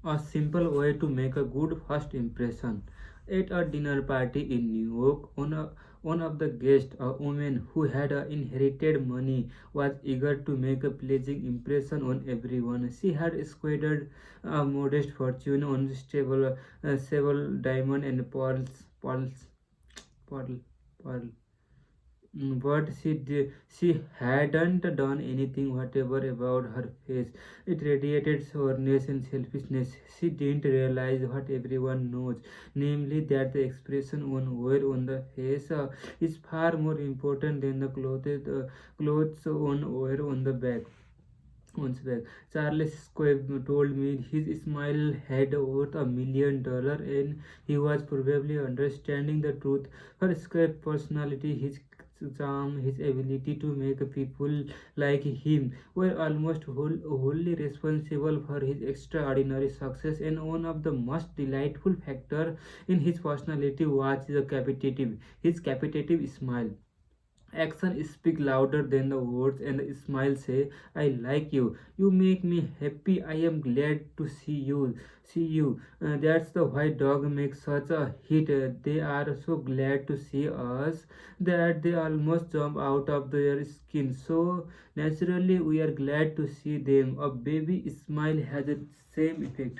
A simple way to make a good first impression. At a dinner party in New York, one of the guests, a woman who had inherited money, was eager to make a pleasing impression on everyone. She had squandered a modest fortune on several diamond and pearl, pearl. But she hadn't done anything whatever about her face. It radiated sourness and selfishness. She didn't realize what everyone knows, namely that the expression one wear on the face is far more important than the clothes one wear on the back. Once back, Charles Schwab told me his smile had worth $1 million, and he was probably understanding the truth. Her Schwab's personality, his charm, his ability to make people like him were almost wholly responsible for his extraordinary success. And one of the most delightful factors in his personality was his captivative smile. Action speak louder than the words, and the smile say, I like you. You make me happy. I am glad to see you. That's the why dog makes such a hit. They are so glad to see us that they almost jump out of their skin. So naturally we are glad to see them. A baby smile has the same effect.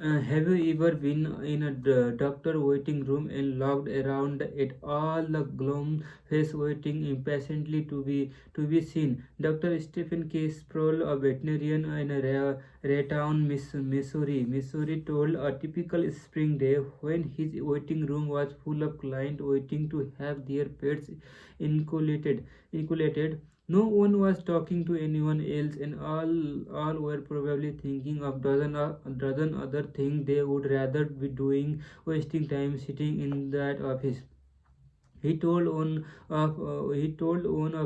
Have you ever been in a doctor waiting room and looked around at all the glum face waiting impatiently to be seen? Dr. Stephen K. Sproul, a veterinarian in Raytown, Missouri, told a typical spring day when his waiting room was full of clients waiting to have their pets inoculated. No one was talking to anyone else, and all were probably thinking of dozen other things they would rather be doing, wasting time sitting in that office. He told one of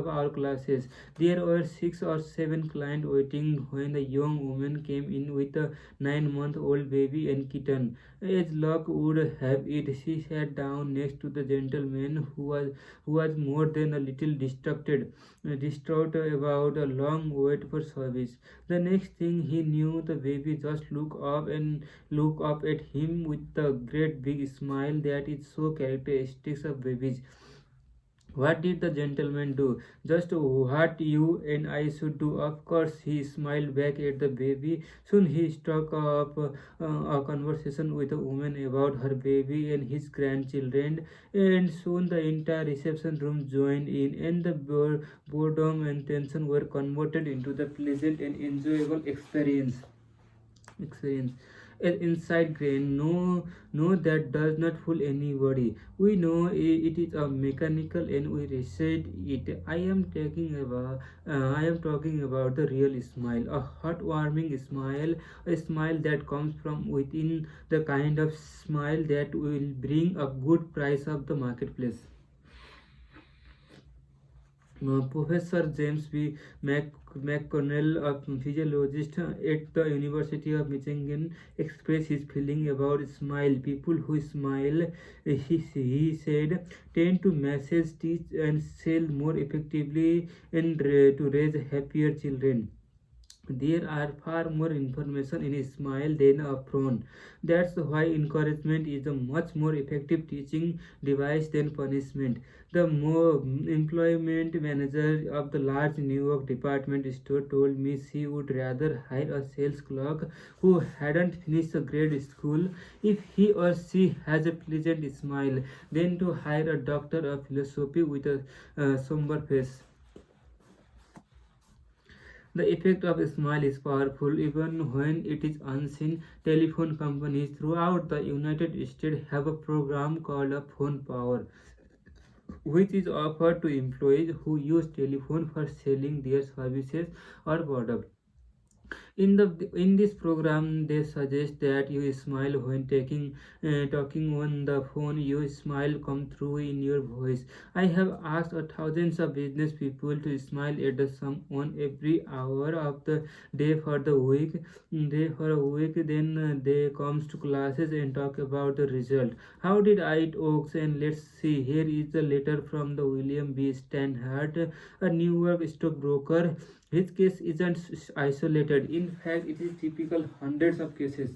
our classes there were 6 or 7 clients waiting when the young woman came in with a 9-month-old baby and kitten. As luck would have it, she sat down next to the gentleman who was more than a little distraught about a long wait for service. The next thing he knew, the baby just looked up at him with the great big smile that is so characteristic of babies. What did the gentleman do? Just what you and I should do. Of course, he smiled back at the baby. Soon he struck up a conversation with a woman about her baby and his grandchildren, and soon the entire reception room joined in, and the boredom and tension were converted into the pleasant and enjoyable experience. An inside grain, no, that does not fool anybody. We know it is a mechanical, and we reset it. I am talking about the real smile, a heartwarming smile, a smile that comes from within, the kind of smile that will bring a good price of the marketplace. Professor James B. McConnell, a physiologist at the University of Michigan, expressed his feeling about smile. People who smile, he said, tend to message, teach, and sell more effectively, and to raise happier children. There are far more information in a smile than a frown. That's why encouragement is a much more effective teaching device than punishment. The more employment manager of the large New York department store told me she would rather hire a sales clerk who hadn't finished a grade school if he or she has a pleasant smile than to hire a doctor of philosophy with a somber face. The effect of a smile is powerful even when it is unseen. Telephone companies throughout the United States have a program called a phone power, which is offered to employees who use telephone for selling their services or products. In this program, they suggest that you smile when talking on the phone. You smile come through in your voice. I have asked thousands of business people to smile at the someone every hour of the day for the week. For a week, then they comes to classes and talk about the result. How did it works? And let's see. Here is the letter from the William B. Stanhart, a New York stockbroker. His case isn't isolated. In fact, it is typical hundreds of cases.